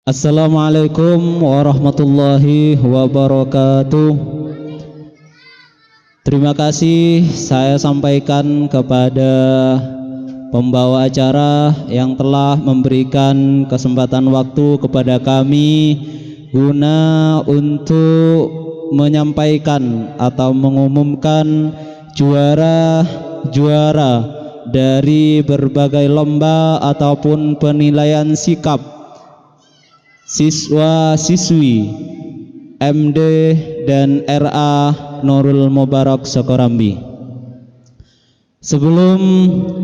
Assalamualaikum warahmatullahi wabarakatuh. Terima kasih saya sampaikan kepada pembawa acara yang telah memberikan kesempatan waktu kepada kami guna untuk menyampaikan atau mengumumkan juara-juara dari berbagai lomba ataupun penilaian sikap siswa-siswi MD dan RA Nurul Mubarak Sokorambi. Sebelum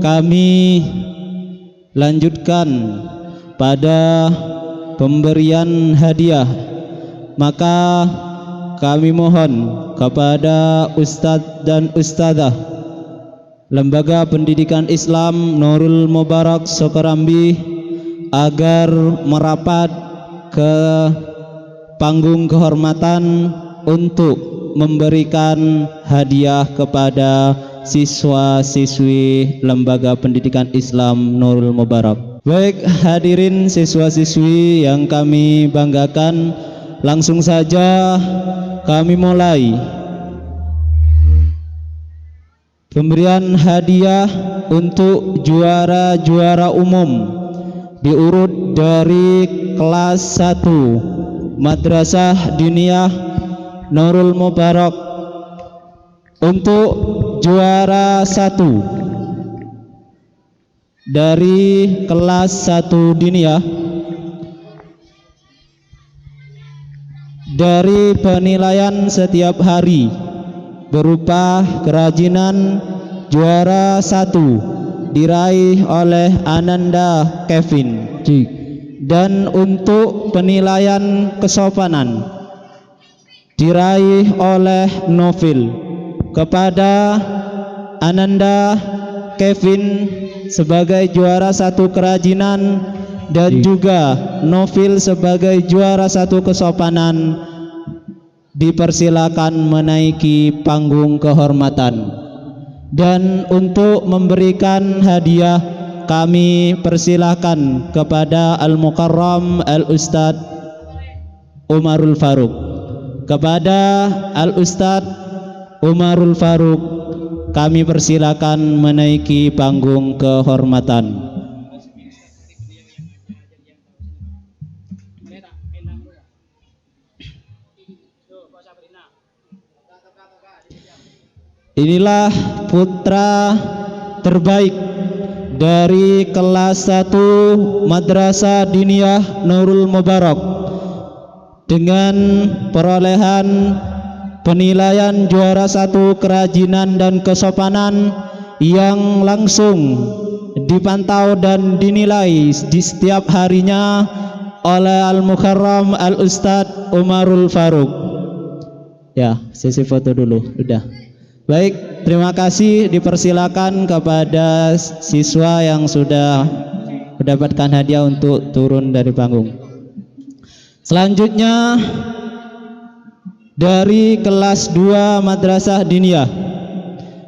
kami lanjutkan pada pemberian hadiah, maka kami mohon kepada Ustadz dan Ustadzah Lembaga Pendidikan Islam Nurul Mubarak Sokorambi agar merapat ke panggung kehormatan untuk memberikan hadiah kepada siswa-siswi Lembaga Pendidikan Islam Nurul Mubarak. Baik hadirin siswa-siswi yang kami banggakan, langsung saja kami mulai pemberian hadiah untuk juara-juara umum diurut dari kelas 1 Madrasah Diniyah Nurul Mubarak. Untuk juara 1 dari kelas 1 Diniyah dari penilaian setiap hari berupa kerajinan, juara 1 diraih oleh Ananda Kevin. Dan untuk penilaian kesopanan diraih oleh Novil. Kepada Ananda Kevin sebagai juara 1 kerajinan dan juga Novil sebagai juara 1 kesopanan, dipersilakan menaiki panggung kehormatan. Dan untuk memberikan hadiah, kami persilahkan kepada Al-Mukarram Al-Ustadz Umarul Faruq. Kepada Al-Ustadz Umarul Faruq kami persilahkan menaiki panggung kehormatan. Inilah putra terbaik dari kelas 1 Madrasah Diniyah Nurul Mubarak dengan perolehan penilaian juara 1 kerajinan dan kesopanan yang langsung dipantau dan dinilai di setiap harinya oleh Al-Mukarram Al-Ustadz Umarul Faruq. Ya, sesi foto dulu, udah. Baik, terima kasih. Dipersilakan kepada siswa yang sudah mendapatkan hadiah untuk turun dari panggung. Selanjutnya dari kelas 2 Madrasah Diniyah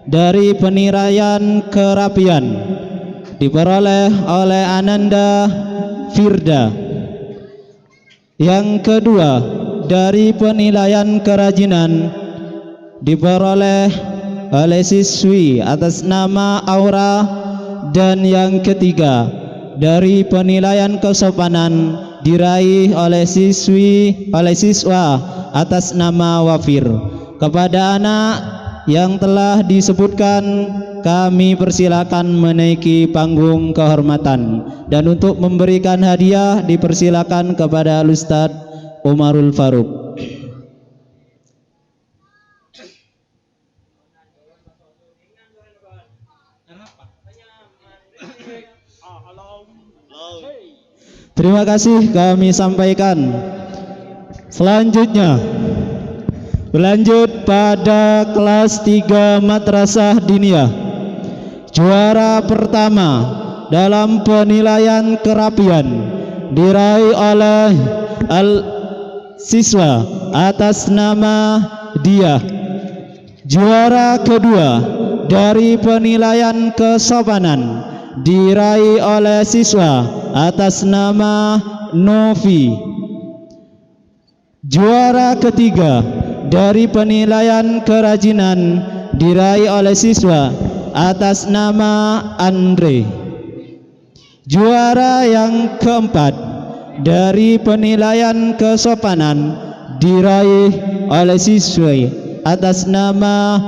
dari penilaian kerapian diperoleh oleh Ananda Firda. Yang kedua dari penilaian kerajinan diperoleh oleh siswi atas nama Aura. Dan yang ketiga dari penilaian kesopanan diraih oleh siswa atas nama Wafir. Kepada anak yang telah disebutkan kami persilakan menaiki panggung kehormatan. Dan untuk memberikan hadiah dipersilakan kepada Ustadz Umarul Faruq. Terima kasih kami sampaikan. Selanjutnya berlanjut pada kelas 3 Madrasah Diniyah. Juara pertama dalam penilaian kerapian diraih oleh siswa atas nama Dia. Juara kedua dari penilaian kesopanan diraih oleh siswa atas nama Novi. Juara ketiga dari penilaian kerajinan diraih oleh siswa atas nama Andre. Juara yang keempat dari penilaian kesopanan diraih oleh siswi atas nama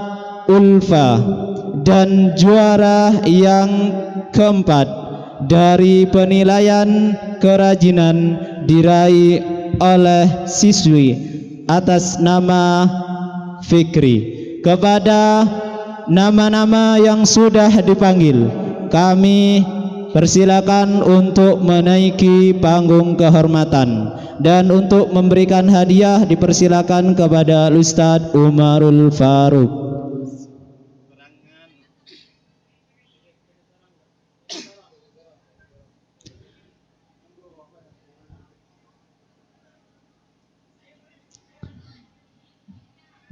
Ulfa. Dan juara yang keempat dari penilaian kerajinan diraih oleh siswi atas nama Fikri. Kepada nama-nama yang sudah dipanggil, kami persilakan untuk menaiki panggung kehormatan, dan untuk memberikan hadiah dipersilakan kepada Ustadz Umarul Faruq.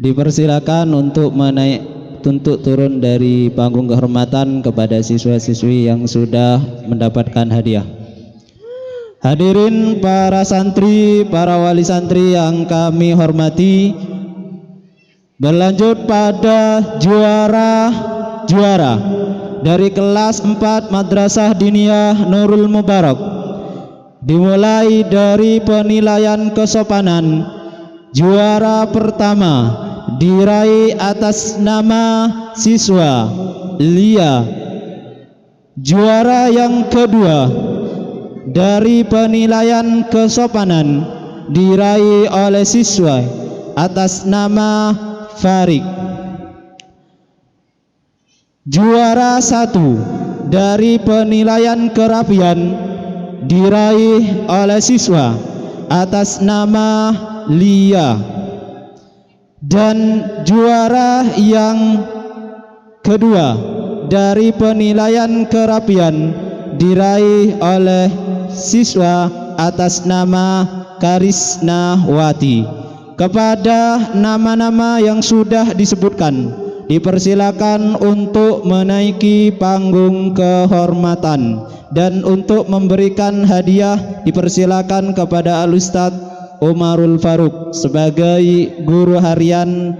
Dipersilakan untuk turun dari panggung kehormatan kepada siswa-siswi yang sudah mendapatkan hadiah. Hadirin para santri, para wali santri yang kami hormati, berlanjut pada juara dari kelas 4 Madrasah Diniyah Nurul Mubarak. Dimulai dari penilaian kesopanan, juara pertama diraih atas nama siswa Lia. Juara yang kedua dari penilaian kesopanan diraih oleh siswa atas nama Farid. Juara satu dari penilaian kerapian diraih oleh siswa atas nama Lia. Dan juara yang kedua dari penilaian kerapian diraih oleh siswa atas nama Karisnawati. Kepada nama-nama yang sudah disebutkan, dipersilakan untuk menaiki panggung kehormatan, dan untuk memberikan hadiah dipersilakan kepada Al-Ustadz Umarul Faruq sebagai guru harian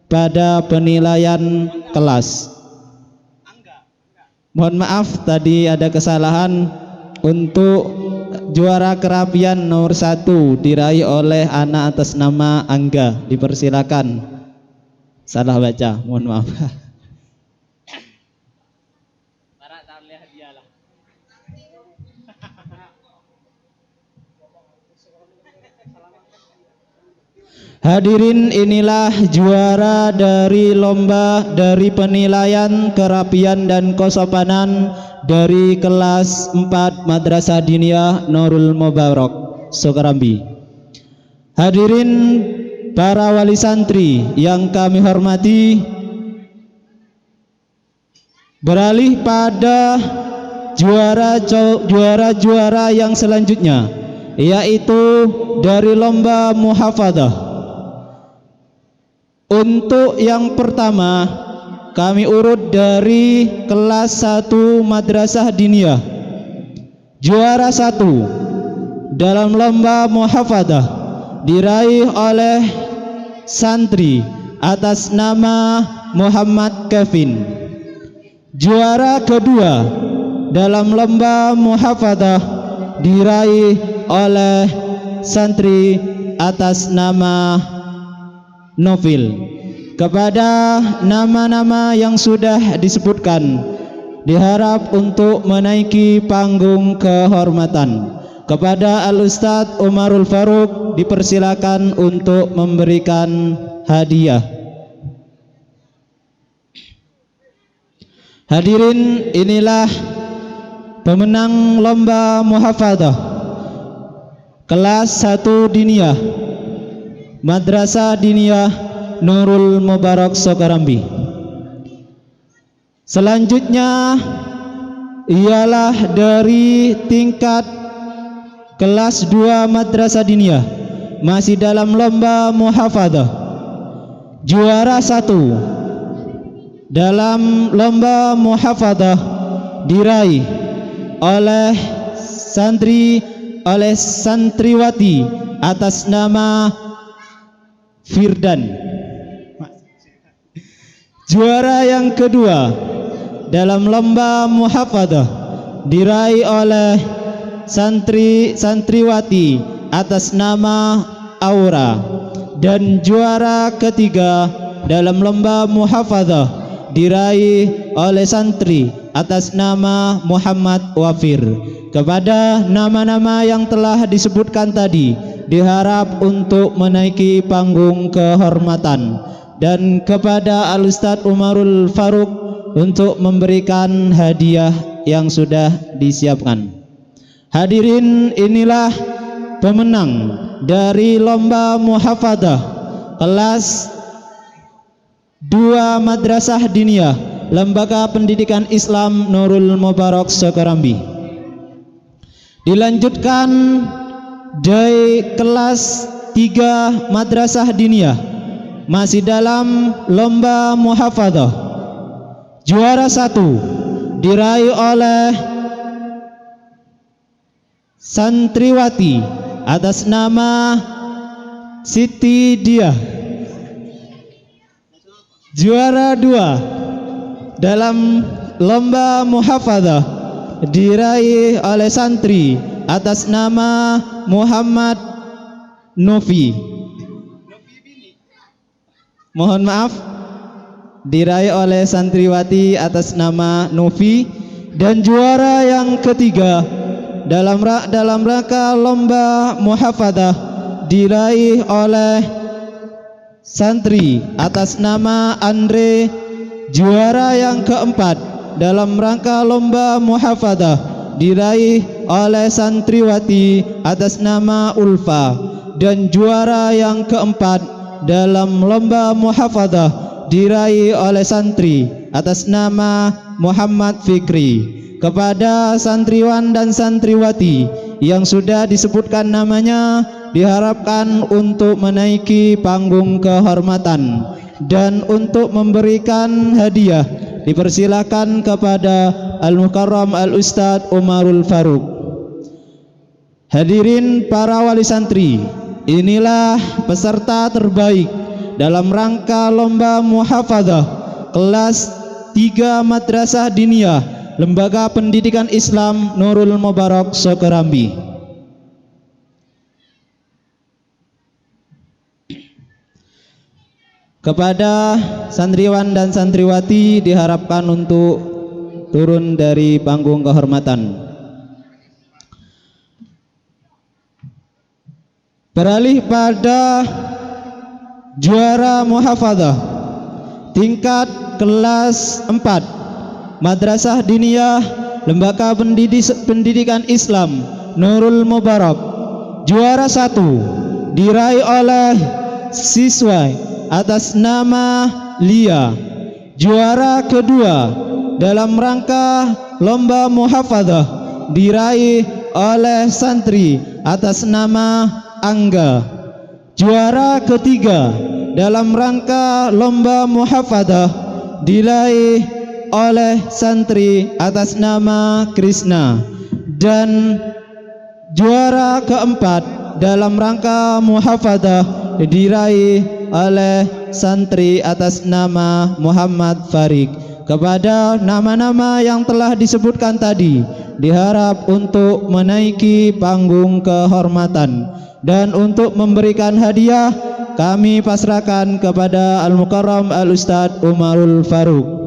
pada penilaian kelas. Mohon maaf tadi ada kesalahan. Untuk juara kerapian nomor 1 diraih oleh anak atas nama Angga. Dipersilakan. Salah baca, mohon maaf. Hadirin, inilah juara dari lomba dari penilaian kerapian dan kesopanan dari kelas 4 Madrasah Diniyah Nurul Mubarak, Sukarambi. Hadirin para wali santri yang kami hormati, beralih pada juara yang selanjutnya, yaitu dari lomba muhafadzah. Untuk yang pertama, kami urut dari kelas 1 Madrasah Diniyah. Juara 1 dalam lomba muhafadzah diraih oleh santri atas nama Muhammad Kevin. Juara kedua dalam lomba muhafadzah diraih oleh santri atas nama Novil. Kepada nama-nama yang sudah disebutkan, diharap untuk menaiki panggung kehormatan. Kepada Al-Ustadz Umarul Faruq dipersilakan untuk memberikan hadiah. Hadirin, inilah pemenang lomba muhafadzah kelas 1 Diniyah Madrasah Diniyah Nurul Mubarak, Sukarambi. Selanjutnya ialah dari tingkat kelas 2 Madrasah Diniyah, masih dalam lomba muhafadzah. Juara 1 dalam lomba muhafadzah diraih oleh santri oleh santriwati atas nama Firdan. Juara yang kedua dalam lomba muhafadzah diraih oleh santriwati atas nama Aura. Dan juara ketiga dalam lomba muhafadzah diraih oleh santri atas nama Muhammad Wafir. Kepada nama-nama yang telah disebutkan tadi diharap untuk menaiki panggung kehormatan, dan kepada Al-Ustadz Umarul Faruk untuk memberikan hadiah yang sudah disiapkan. Hadirin, inilah pemenang dari lomba muhafadzah kelas 2 Madrasah Diniyah Lembaga Pendidikan Islam Nurul Mubarak Sokorambi. Dilanjutkan dari kelas 3 Madrasah Diniyah masih dalam lomba muhafadzah. Juara 1 diraih oleh santriwati atas nama Siti Diah. Juara 2 dalam lomba muhafadzah diraih oleh santri atas nama Muhammad Novi. Mohon maaf, diraih oleh santriwati atas nama Novi. Dan juara yang ketiga dalam rangka lomba muhafadzah diraih oleh santri atas nama Andre. Juara yang keempat dalam rangka lomba muhafadzah diraih oleh santriwati atas nama Ulfa. Dan juara yang keempat dalam lomba muhafadzah diraih oleh santri atas nama Muhammad Fikri. Kepada santriwan dan santriwati yang sudah disebutkan namanya diharapkan untuk menaiki panggung kehormatan, dan untuk memberikan hadiah dipersilakan kepada Al-Mukarram Al-Ustadz Umarul Faruk. Hadirin para wali santri, inilah peserta terbaik dalam rangka lomba muhafadzah kelas 3 Madrasah Diniyah Lembaga Pendidikan Islam Nurul Mubarak Sokorambi. Kepada santriwan dan santriwati diharapkan untuk turun dari panggung kehormatan. Beralih pada juara muhafadzah tingkat kelas 4 Madrasah Diniyah Lembaga Pendidikan Islam Nurul Mubarak. Juara 1 diraih oleh siswa atas nama Lia. Juara kedua dalam rangka lomba muhafadzah diraih oleh santri atas nama Angga. Juara ketiga dalam rangka lomba muhafadzah diraih oleh santri atas nama Krishna. Dan juara keempat dalam rangka muhafadzah diraih oleh santri atas nama Muhammad Farik. Kepada nama-nama yang telah disebutkan tadi diharap untuk menaiki panggung kehormatan, dan untuk memberikan hadiah kami pasrahkan kepada Al-Mukarram Al-Ustadz Umarul Faruk.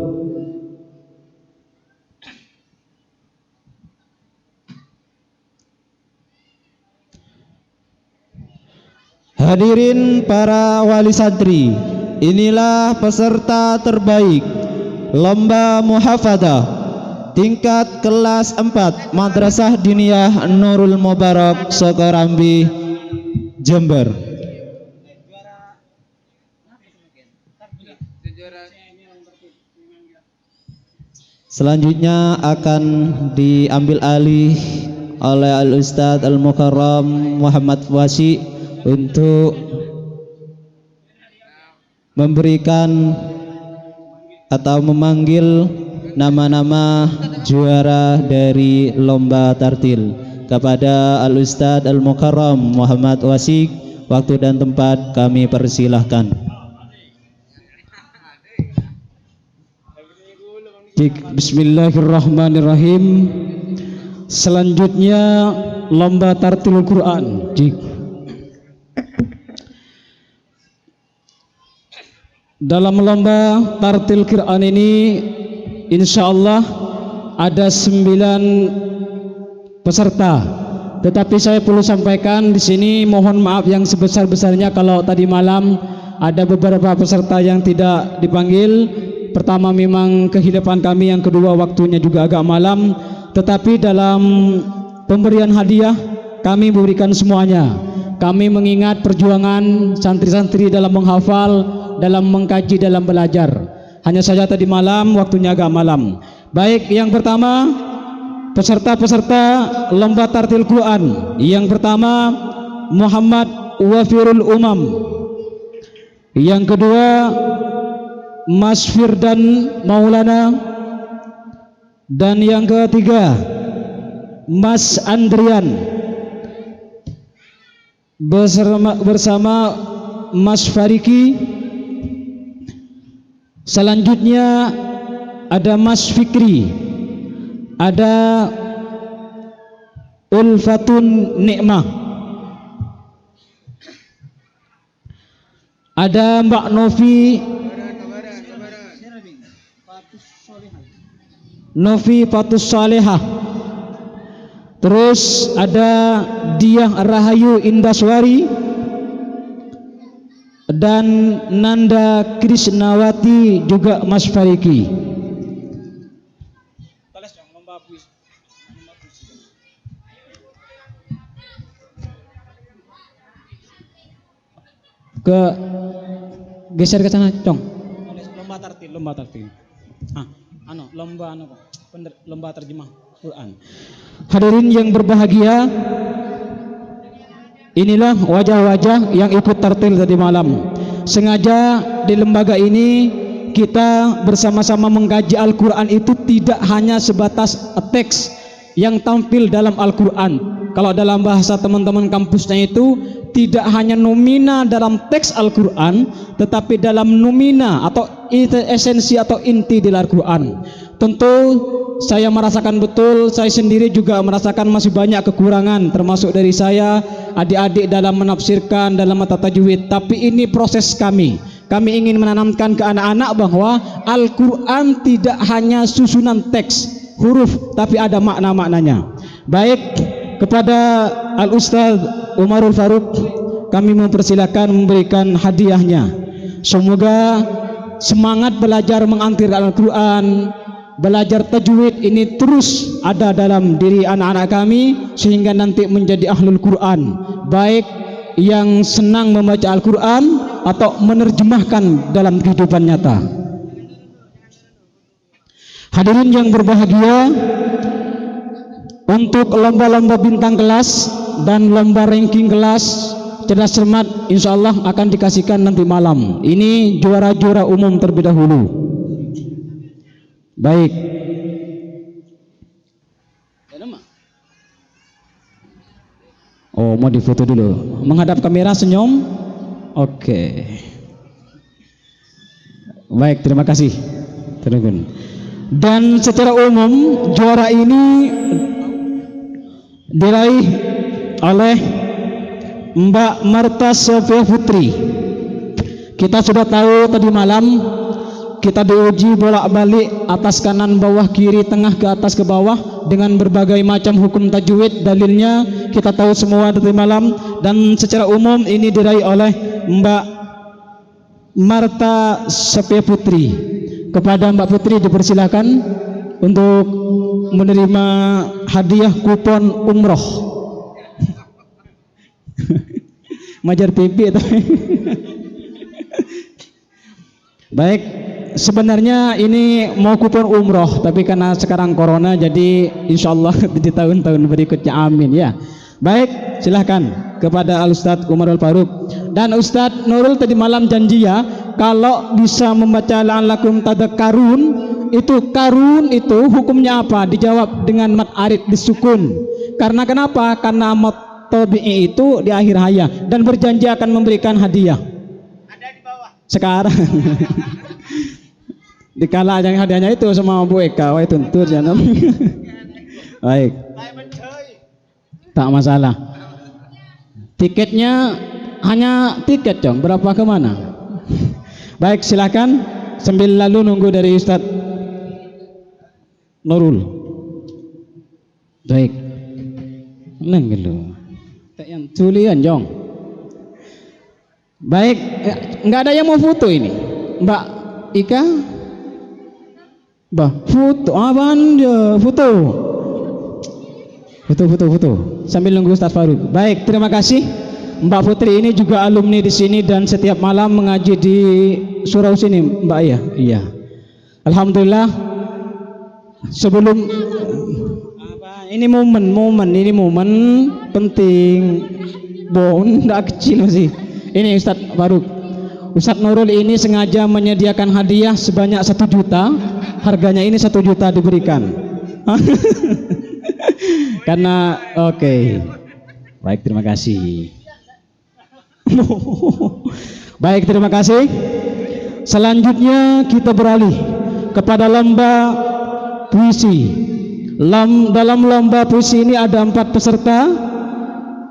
Hadirin para wali santri, inilah peserta terbaik lomba muhafadzah tingkat kelas 4 Madrasah Diniyah Nurul Mubarak Sokorambi, Jember. Selanjutnya akan diambil alih oleh Al-Ustadz Al-Mukarram Muhammad Wasi untuk memberikan atau memanggil nama-nama juara dari lomba tartil. kepada Al-Ustadz Al-Mukarram Muhammad Wasik. Waktu dan tempat kami persilahkan. Bismillahirrahmanirrahim. Selanjutnya lomba tartil Quran. Dalam lomba tartil Quran ini insyaallah ada 9 peserta. Tetapi saya perlu sampaikan di sini, mohon maaf yang sebesar-besarnya kalau tadi malam ada beberapa peserta yang tidak dipanggil. Pertama memang kehidupan kami, yang kedua waktunya juga agak malam. Tetapi dalam pemberian hadiah kami memberikan semuanya. Kami mengingat perjuangan santri-santri dalam menghafal, dalam mengkaji, dalam belajar. Hanya saja tadi malam waktunya agak malam. Baik, yang pertama peserta-peserta lomba tartil Quran. Yang pertama Muhammad Wafirul Umam. Yang kedua Mas Firdan Maulana. Dan yang ketiga Mas Andrian bersama Mas Fariki. Selanjutnya ada Mas Fikri, ada Ulfatun Nikmah, ada Mbak Novi Fatus Salehah, terus ada Diah Rahayu Indaswari dan Nanda Krisnawati, juga Mas Fariki. Ke geser ke sana, Cong. Lomba tartil. Lomba terjemah Quran. Hadirin yang berbahagia, inilah wajah-wajah yang ikut tartil tadi malam. Sengaja di lembaga ini kita bersama-sama mengkaji Al-Quran itu tidak hanya sebatas teks yang tampil dalam Al-Quran. Kalau dalam bahasa teman-teman kampusnya itu tidak hanya nomina dalam teks Al-Quran, tetapi dalam nomina atau esensi atau inti di Al-Quran. Tentu saya merasakan betul, saya sendiri juga merasakan masih banyak kekurangan, termasuk dari saya, adik-adik dalam menafsirkan dalam mata tajwid. Tapi ini proses kami. Kami ingin menanamkan ke anak-anak bahwa Al-Quran tidak hanya susunan teks, huruf, tapi ada makna-maknanya. Baik, kepada Al-Ustadz Umarul Faruq kami mempersilakan memberikan hadiahnya. Semoga semangat belajar mengantir Al-Quran, belajar tajwid ini terus ada dalam diri anak-anak kami, sehingga nanti menjadi ahlul Quran, baik yang senang membaca Al-Quran atau menerjemahkan dalam kehidupan nyata. Hadirin yang berbahagia, untuk lomba-lomba bintang kelas dan lomba ranking kelas cerdas cermat insyaallah akan dikasihkan nanti malam. Ini juara-juara umum terlebih dahulu. Baik. Oh, mau difoto dulu. Menghadap kamera, senyum. Oke. Baik, terima kasih. Dan secara umum juara ini diraih oleh Mbak Marta Sofia Putri. Kita sudah tahu tadi malam kita diuji bolak-balik, atas kanan, bawah, kiri, tengah, ke atas, ke bawah, dengan berbagai macam hukum tajwid. Dalilnya kita tahu semua tadi malam. Dan secara umum ini diraih oleh Mbak Marta Sofia Putri. Kepada Mbak Putri dipersilakan untuk menerima hadiah kupon umroh. Majar TV itu. Baik, sebenarnya ini mau kupon umroh, tapi karena sekarang corona jadi insyaallah di tahun-tahun berikutnya, amin ya. Baik, silahkan kepada Al-Ustadz Umarul Faruq. Dan Ustadz Nurul tadi malam janji ya, kalau bisa membaca la'allakum tadakkarun, itu karun itu hukumnya apa? Dijawab dengan mat arid disukun. Karena kenapa? Karena Tabi'i itu di akhir hayat dan berjanji akan memberikan hadiah. Ada di bawah. Sekarang. Dikala yang hadiahnya itu sama Bu Eka, wah tuntut jangan. Baik. Tak masalah. Tiketnya hanya tiket, Cong. Berapa kemana? Baik, silakan sambil lalu nunggu dari Ustadz Nurul. Baik. Neng gitu. Yang tulian, Jong. Baik, nggak ada yang mau foto ini, Mbak Ika. Bah, foto, abang foto. Foto. Sambil nunggu Ustaz Faruk. Baik, terima kasih. Mbak Putri ini juga alumni di sini dan setiap malam mengaji di surau sini, Mbak ya. Iya. Alhamdulillah. Sebelum ini momen penting. Nggak kecil masih. Ini Ustaz Faruk. Ustaz Nurul ini sengaja menyediakan hadiah sebanyak 1 juta. Harganya ini 1 juta diberikan. Karena oke. Baik, terima kasih. Baik, terima kasih. Selanjutnya kita beralih kepada lomba puisi. Dalam lomba puisi ini ada 4 peserta,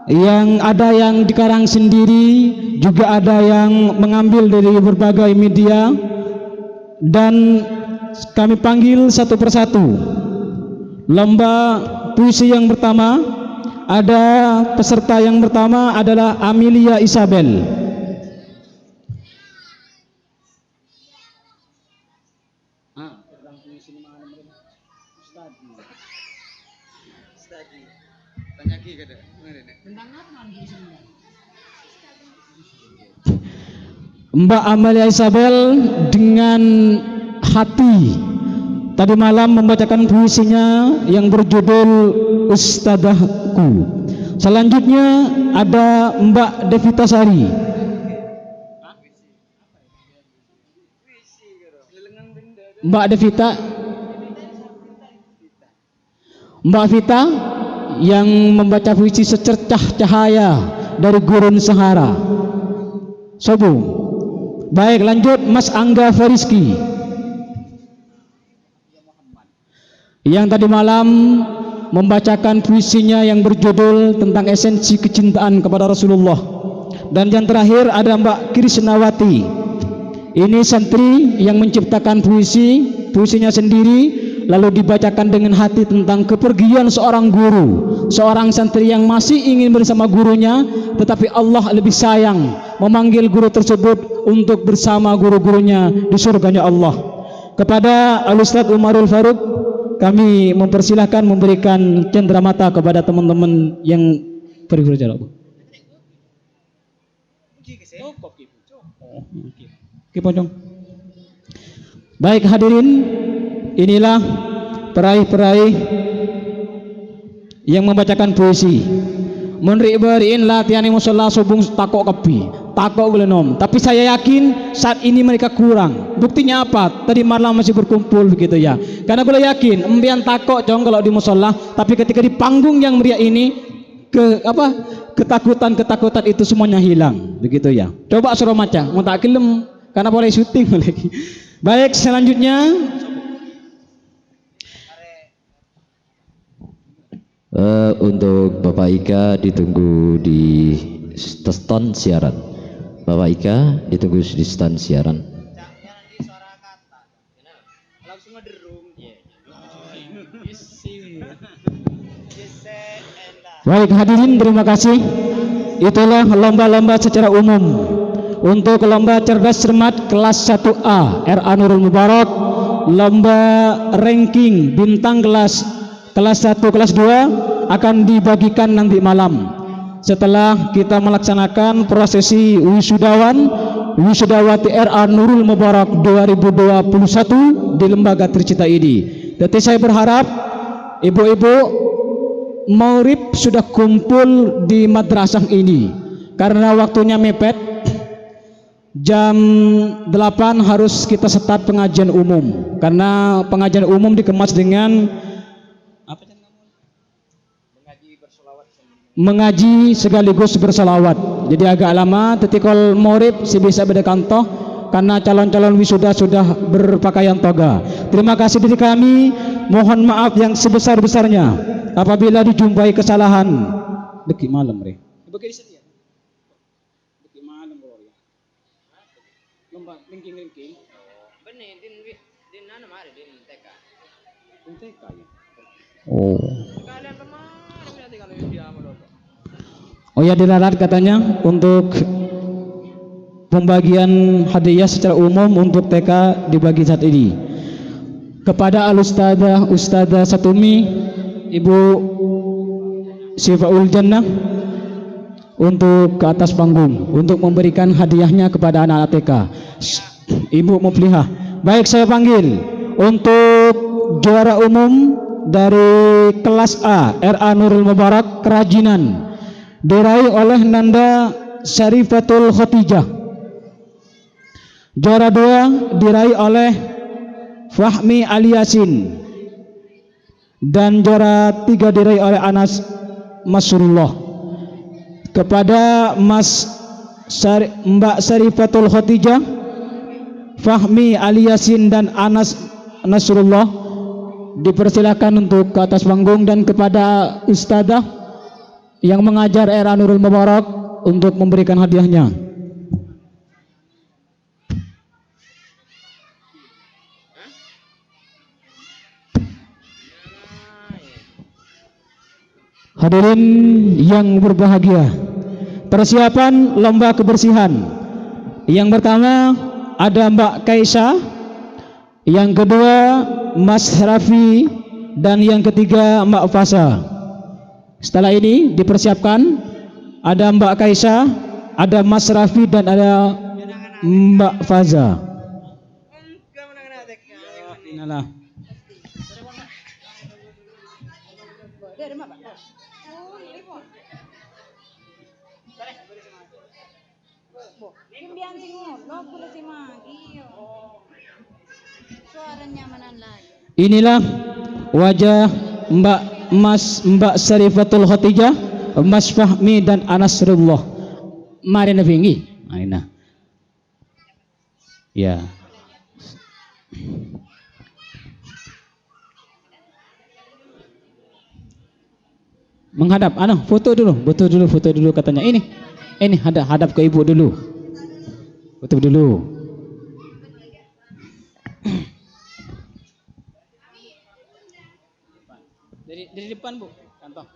yang ada yang dikarang sendiri, juga ada yang mengambil dari berbagai media, dan kami panggil satu persatu. Lomba puisi yang pertama, ada peserta yang pertama adalah Amelia Isabel. Mbak Amelia Isabel dengan hati tadi malam membacakan puisinya yang berjudul Ustadahku. Selanjutnya ada Mbak Devita Sari. Mbak Vita yang membaca puisi Secercah Cahaya dari Gurun Sahara. Sobu. Baik, lanjut Mas Angga Fariski yang tadi malam membacakan puisinya yang berjudul tentang esensi kecintaan kepada Rasulullah. Dan yang terakhir ada Mbak Krisnawati. Ini santri yang menciptakan puisinya sendiri lalu dibacakan dengan hati tentang kepergian seorang guru, seorang santri yang masih ingin bersama gurunya, tetapi Allah lebih sayang memanggil guru tersebut untuk bersama guru-gurunya di surganya Allah. Kepada Al-Ustadz Umarul Faruk, kami mempersilahkan memberikan cenderamata kepada teman-teman yang berbicara. Baik hadirin, inilah peraih-peraih yang membacakan puisi. Menri beriin latihan musola subung takok kepi, takok gelenom. Tapi saya yakin saat ini mereka kurang. Buktinya apa? Tadi malam masih berkumpul begitu ya. Karena gue yakin embian takok jong kalau di musola, tapi ketika di panggung yang meriah ini ketakutan itu semuanya hilang begitu ya. Coba suruh maca, mau tak kelem karena boleh syuting lagi. Baik, selanjutnya untuk Bapak Ika ditunggu di stand siaran. Bapak Ika ditunggu di stand siaran. Baik hadirin, terima kasih. Itulah lomba-lomba secara umum. Untuk lomba cerdas cermat kelas 1A RA Nurul Mubarak, lomba ranking bintang kelas 1, kelas 2 akan dibagikan nanti malam setelah kita melaksanakan prosesi wisudawati RA Nurul Mubarak 2021 di Lembaga Tricita ini. Jadi saya berharap ibu-ibu Maurib sudah kumpul di madrasah ini karena waktunya mepet. Jam 8 harus kita start pengajian umum karena pengajian umum dikemas dengan mengaji sekaligus bersolawat. Jadi agak lama tetikol morib si bisa berdekantoh karena calon-calon wisuda sudah berpakaian toga. Terima kasih dari kami, mohon maaf yang sebesar-besarnya apabila dijumpai kesalahan. Deki malam re. Deki malam ya. Lomba linking-linking. Benih din nana mari din TK. Din TK ya. Oh. Oh ya, dilarang katanya untuk pembagian hadiah secara umum untuk TK dibagi saat ini kepada Ustadzah Satumi, Ibu Sifaul Jannah untuk ke atas panggung untuk memberikan hadiahnya kepada anak-anak TK. Ibu Muflihah. Baik, saya panggil untuk juara umum dari kelas A RA Nurul Mubarak Kerajinan diraih oleh Nanda Syarifatul Khotijah. Juara 2 diraih oleh Fahmi Ali Yasin. Dan juara 3 diraih oleh Anas Masrullah. Kepada Mbak Syarifatul Khotijah, Fahmi Ali Yasin dan Anas Nasrullah dipersilakan untuk ke atas panggung, dan kepada Ustadzah yang mengajar era Nurul Mubarak untuk memberikan hadiahnya. Hadirin yang berbahagia, persiapan lomba kebersihan. Yang pertama ada Mbak Kaisa, yang kedua Mas Rafi, dan yang ketiga Mbak Fasa. Setelah ini dipersiapkan ada Mbak Kaisa, ada Mas Rafi, dan ada Mbak Faza. Inilah. Inilah wajah Mbak Syarifatul Khotijah, Mas Fahmi, dan Anas Nasrullah. Mari nabingi. Aina. Ya. Menghadap, foto dulu katanya. Ini hadap ke ibu dulu. Foto dulu. Dari depan, Bu. Kantong.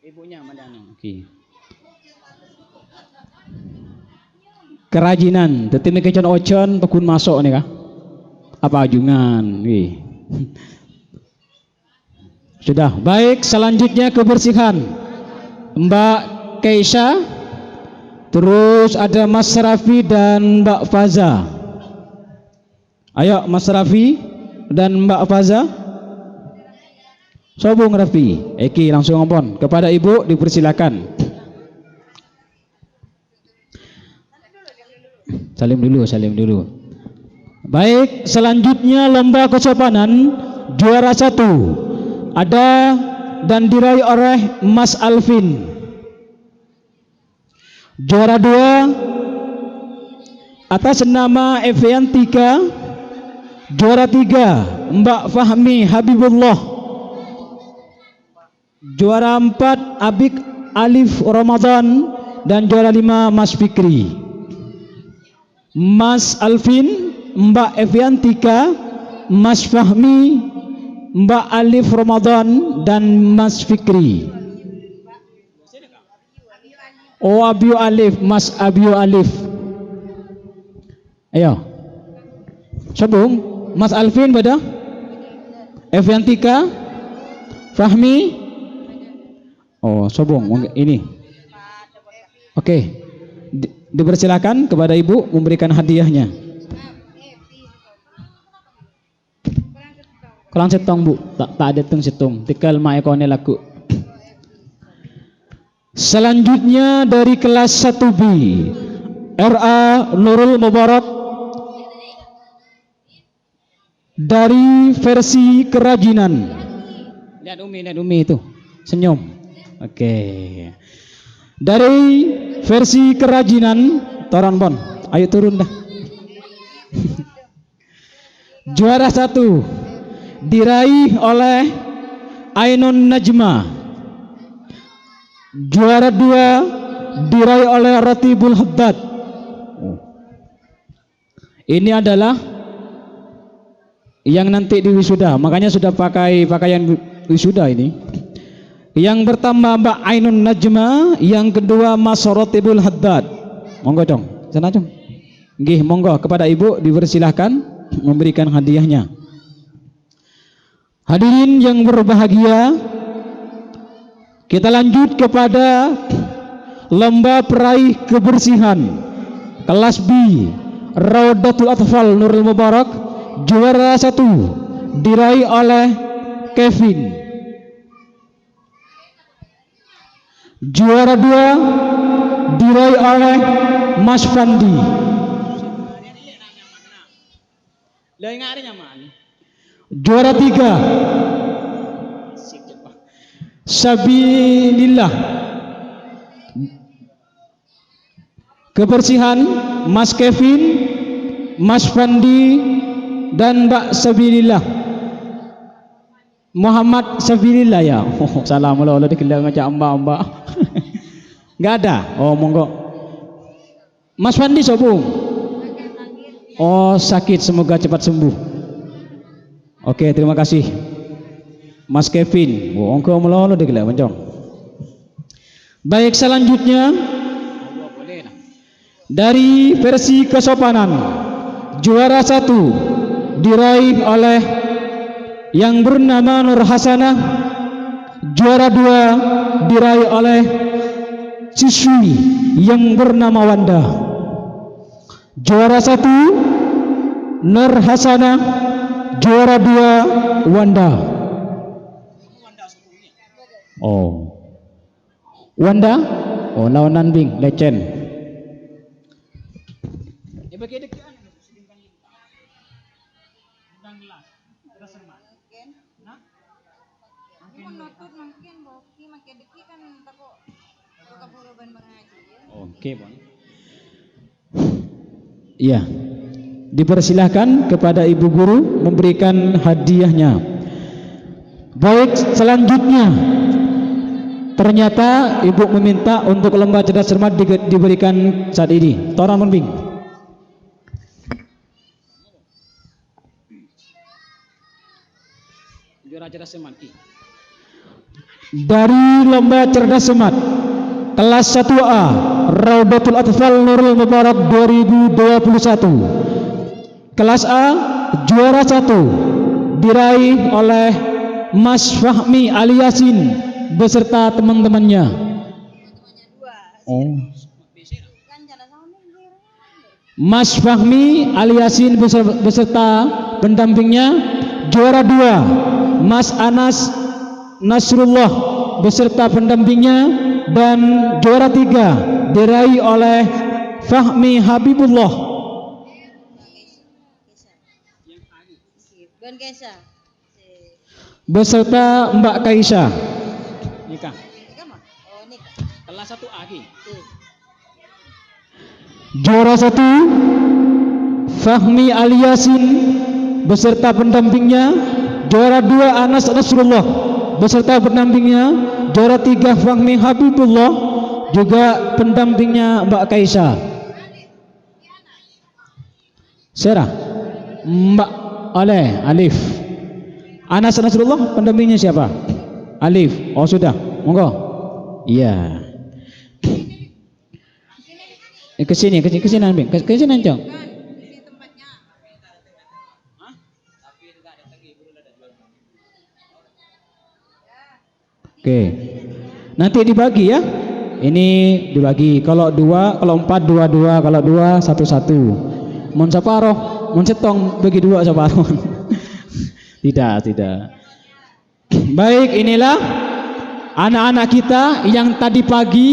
Ibunya mana? Oke. Kerajinan, tetapi kecon ocon tekun masuk nih kah? Apa ajungan? Sudah. Baik, selanjutnya kebersihan. Mbak Keisha, terus ada Mas Rafi dan Mbak Faza. Ayo Mas Rafi dan Mbak Faza. Sobong Rafi, Eki langsung ngomong kepada ibu, dipersilakan. Salim dulu. Baik, selanjutnya lomba kesopanan juara 1 ada dan diraih oleh Mas Alvin. Juara 2 atas nama Eviantika. Juara 3 Mbak Fahmi Habibullah. Juara 4 Abik Alif Ramadan, dan juara 5 Mas Fikri. Mas Alvin, Mbak Eviantika, Mas Fahmi, Mbak Alif Ramadan, dan Mas Fikri. Oh, Abiu Alif, Mas Abiu Alif. Ayo. Sobong, Mas Alvin pada Eviantika, Fahmi. Oh, sobong ini. Oke. Dipersilakan kepada ibu memberikan hadiahnya. Kurang setong, Bu. Tak ada tung setong. Tikal maekone laku. Selanjutnya dari kelas 1B RA Nurul Mubarak dari versi kerajinan. Lihat Umi itu. Senyum. Oke. Dari versi kerajinan Toran Bon, ayo turun dah. Juara 1 diraih oleh Ainun Najma. Juara 2 diraih oleh Ratibul Haddad. Ini adalah yang nanti di wisuda, makanya sudah pakai pakaian wisuda ini. Yang pertama Mbak Ainun Najma, yang kedua Mas Ratibul Haddad. Monggo dong, sana dong. Nggih, monggo kepada Ibu dipersilahkan memberikan hadiahnya. Hadirin yang berbahagia, kita lanjut kepada lomba peraih kebersihan kelas B Raudatul Atfal Nurul Mubarak. Juara 1 diraih oleh Kevin. Juara 2 diraih oleh Mas Fandi. Juara 3 Sabilillah kebersihan Mas Kevin, Mas Fandi dan Mbak Sabilillah. Muhammad Sabilillah ya. Oh, salah mula dikira macam mbak-mbak. Enggak ada. Oh, monggo. Mas Fandi sobung. Oh, sakit, semoga cepat sembuh. Oke, terima kasih. Mas Kevin, engkau melolo dikira macam. Baik, selanjutnya dari versi kesopanan, juara 1 diraih oleh yang bernama Nur Hasanah. Juara 2 diraih oleh siswi yang bernama Wanda. Juara 1 Nur Hasanah, juara 2 Wanda. Oh, Wanda, oh lawanan bing lecen. Oke, Bang. Iya. Dipersilahkan kepada Ibu Guru memberikan hadiahnya. Baik, selanjutnya ternyata Ibu meminta untuk lomba cerdas cermat diberikan saat ini. Toran Monbing. Juara cerdas cermat. Dari lomba cerdas cermat kelas 1A Raudatul Atfal Nurul Mubarak 2021. Kelas A juara 1 diraih oleh Mas Fahmi Aliasin beserta teman-temannya. Oh. Mas Fahmi Aliasin beserta pendampingnya. Juara 2 Mas Anas Nasrullah beserta pendampingnya. Dan juara 3 diraih oleh Fahmi Habibullah beserta Mbak Kaisha. Nikah. Kelas 1A. Juara 1 Fahmi Aliasin beserta pendampingnya. Juara 2 Anas Nasrullah beserta pendampingnya. Juara 3 Fahmi Habibullah juga pendampingnya Mbak Kaisha. Serah Mbak Oleh Alif. Anas Nasrullah pendampingnya siapa? Alif. Oh sudah, monggo. Iya. Ke sini Bing. Ke sini Cong. Oke. Nanti dibagi ya. Ini dibagi. Kalau 2, kalau 4 2, kalau 2 1. Mun saparoh, mun setong bagi 2 saparoh. Tidak. Baik, inilah anak-anak kita yang tadi pagi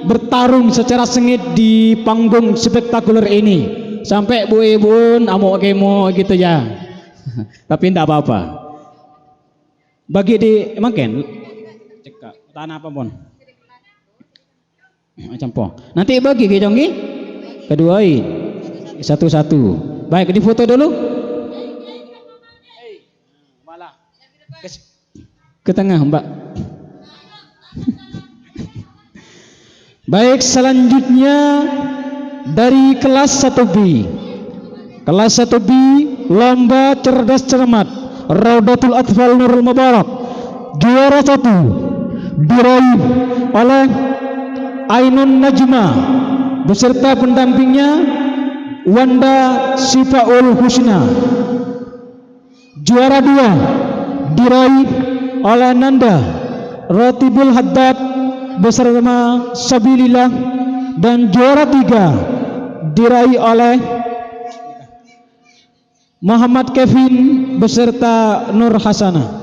bertarung secara sengit di panggung spektakuler ini. Sampai Bu Ibun amok kemo gitu ya. Tapi tidak apa-apa. Bagi di makan Cekak. Tanah apa pun? Macam po. Nanti bagi ke Jonggi? Keduain. Satu-satu. Baik, difoto dulu. Malah. Ke tengah, Mbak. Baik, selanjutnya dari kelas 1B. Kelas 1B lomba cerdas cermat Raudatul Atfal Nurul Mubarak. Juara 1 diraih oleh Ainun Najma beserta pendampingnya Wanda Sifaul Husna. Juara 2 diraih oleh Nanda Ratibul Haddad bersama Sabilillah, dan juara 3 diraih oleh Muhammad Kevin beserta Nur Hasanah.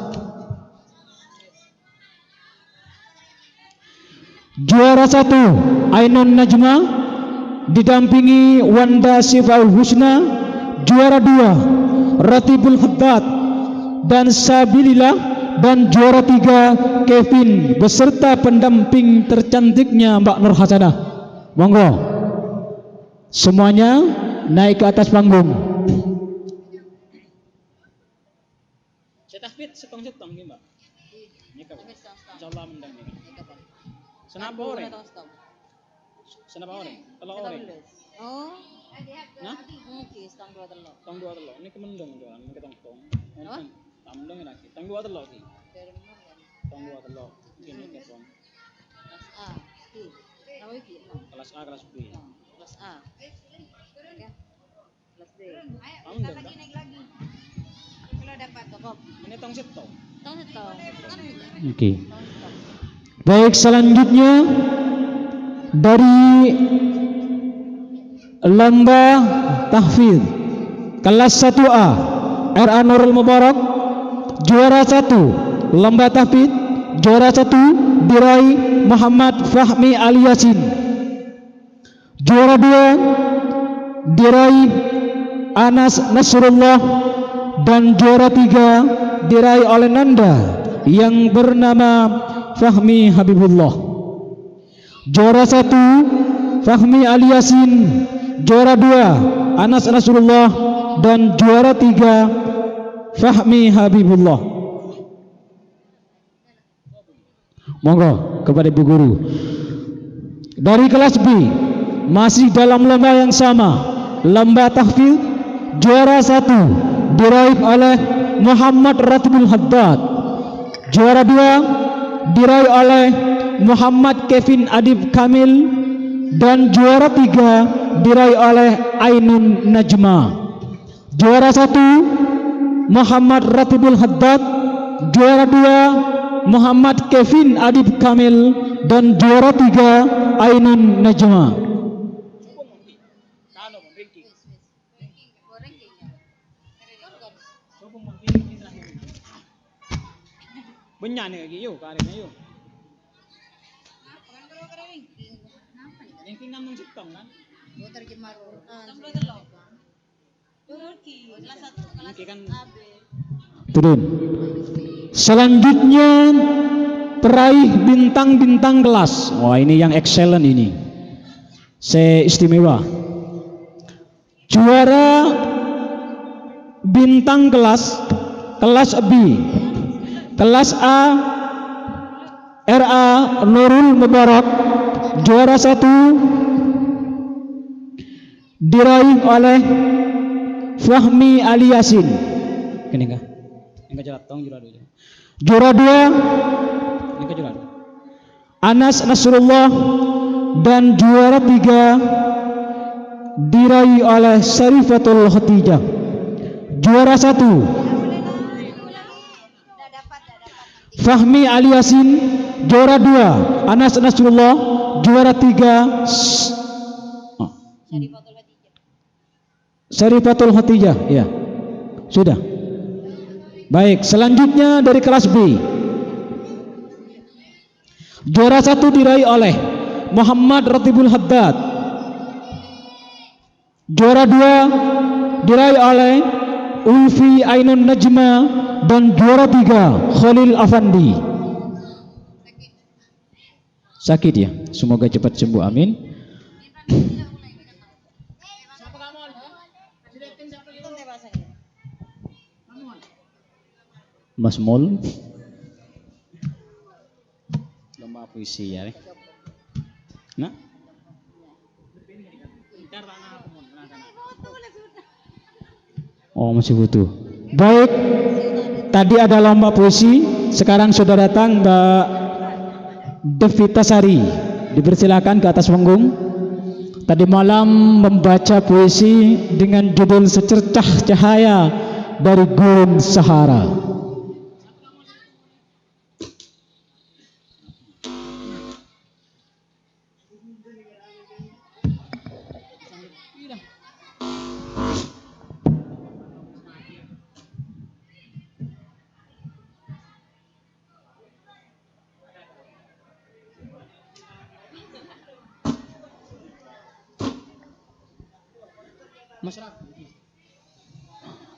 Juara 1 Ainun Najma didampingi Wanda Sifaul Husna. Juara 2 Ratibul Haddad dan Sabilillah, dan juara 3 Kevin beserta pendamping tercantiknya Mbak Nur Hasanah. Monggo semuanya naik ke atas panggung. Setahfit setong-setong nih Mbak. Insyaallah mendang ini. Senapa orang? Senapa orang? Telok orang. Oh. Nah? Oke, tang dua telok. Tang dua telok. Ini kemendong jualan, ini ketong-tong. Apa? Tamdong lagi. Tang dua telok iki. Dari mana kan? Tang dua telok. Ini ketong. Kelas A. Ki. Tahu iki? Kelas A, kelas B. Kelas A. Ya. Kelas B. Tamdong dah. Kalau dapat cukup. Ini tong setong. Tang setong. Kan Oke. Baik, selanjutnya dari lomba tahfidz kelas 1A RA Nurul Mubarak. Juara 1 lomba tahfidz, juara 1 diraih Muhammad Fahmi Ali Yasin. Juara 2 diraih Anas Nasrullah, dan juara 3 diraih oleh Nanda yang bernama Fahmi Habibullah. Juara 1 Fahmi Ali Yasin, juara 2 Anas Nasrullah, dan juara 3 Fahmi Habibullah. Monggo kepada Ibu Guru. Dari kelas B masih dalam lomba yang sama, lomba tahfidz, juara 1 diraih oleh Muhammad Ratibul Haddad. Juara 2 diraih oleh Muhammad Kevin Adib Kamil, dan juara 3 diraih oleh Ainun Najma. Juara 1 Muhammad Ratibul Haddad, juara 2 Muhammad Kevin Adib Kamil, dan juara 3 Ainun Najma. Benyan lagi yuk, karirnya yuk. Ranking kan setong kan? Gua terjemah dulu. Turun ki. Kelas 1 kelas kan AB. turun. Selanjutnya peraih bintang-bintang kelas. Wah, ini yang excellent ini. Seistimewa. Juara bintang kelas B. Kelas A RA Nurul Mubarak, juara 1 diraih oleh Fahmi Ali Yasin. Ini enggak? Enggak jelas tong juara 2. Juara 2 enggak jelas. Anas Nasrullah, dan juara 3 diraih oleh Syarifatul Khatijah. Juara 1 Fahmi Ali Yasin, juara 2 Anas Nasrullah, juara 3 Syarifatul Khatijah. Ya, sudah. Baik, selanjutnya dari kelas B. Juara 1 diraih oleh Muhammad Ratibul Haddad. Juara 2 diraih oleh Ulfi Ainun Najma, dan juara 3 Khalil Afandi. sakit ya. Semoga cepat sembuh, amin. Mas Mol. Lomba puisi ya. Nah. Oh, masih butuh. Baik. Tadi ada lomba puisi, sekarang sudah datang Mbak Devita Sari. Dipersilakan ke atas panggung. Tadi malam membaca puisi dengan judul Secercah Cahaya dari Gurun Sahara.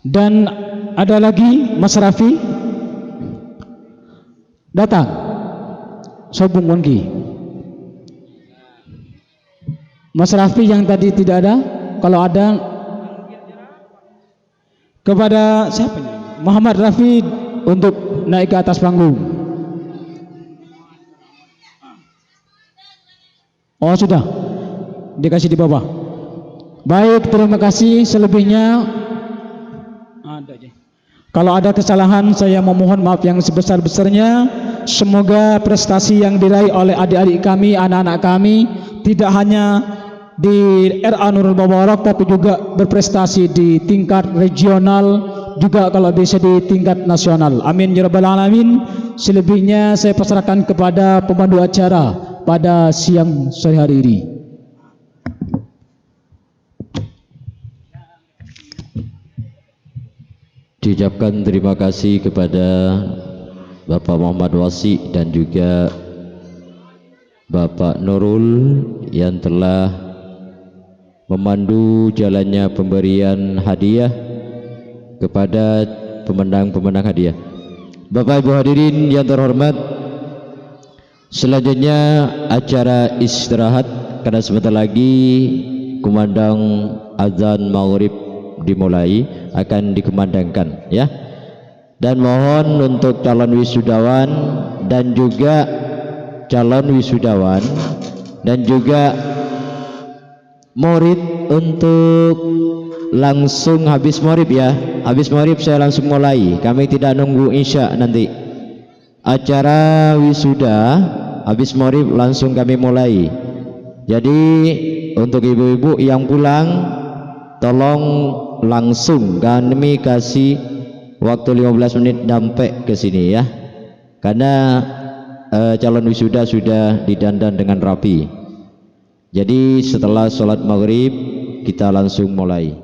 Dan ada lagi Mas Raffi datang. Sobung Wongki. Mas Raffi yang tadi tidak ada, kalau ada kepada siapa? Muhammad Raffi untuk naik ke atas panggung. Oh sudah, dikasih di bawah. Baik, terima kasih. Selebihnya ada aja. Kalau ada kesalahan saya memohon maaf yang sebesar-besarnya. Semoga prestasi yang diraih oleh adik-adik kami, anak-anak kami tidak hanya di RA Nurul Mubarak tapi juga berprestasi di tingkat regional, juga kalau bisa di tingkat nasional. Amin ya rabbal alamin. Selebihnya saya pasrahkan kepada pemandu acara pada siang sore hari ini. Diucapkan terima kasih kepada Bapak Muhammad Wasi dan juga Bapak Nurul yang telah memandu jalannya pemberian hadiah kepada pemenang-pemenang hadiah. Bapak Ibu hadirin yang terhormat, selanjutnya acara istirahat karena sebentar lagi kumandang azan maghrib dimulai, akan dikumandangkan ya. Dan mohon untuk calon wisudawan dan juga murid untuk langsung habis maghrib ya. Habis maghrib saya langsung mulai, kami tidak nunggu isya nanti. Acara wisuda habis maghrib langsung kami mulai. Jadi untuk ibu-ibu yang pulang tolong langsung, kami kasih waktu 15 menit sampai ke sini ya, karena calon wisuda sudah didandan dengan rapi. Jadi setelah sholat maghrib kita langsung mulai.